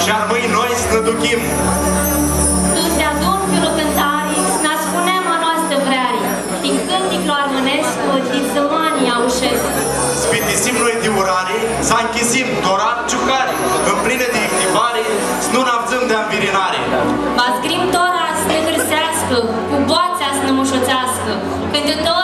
și ar mâini noi să ne duchim. Tu-ți adun firul cântare, să-ne spunem a noastră vreare, din cânticul armânescu, din zămanii aușesc. Spitisim noi de urare, să închisim dorat ciucare, în plină de activare, să nu navzăm de învirinare. Va zgrim tora să ne hârsească, cu boața să ne mușoțească, cântător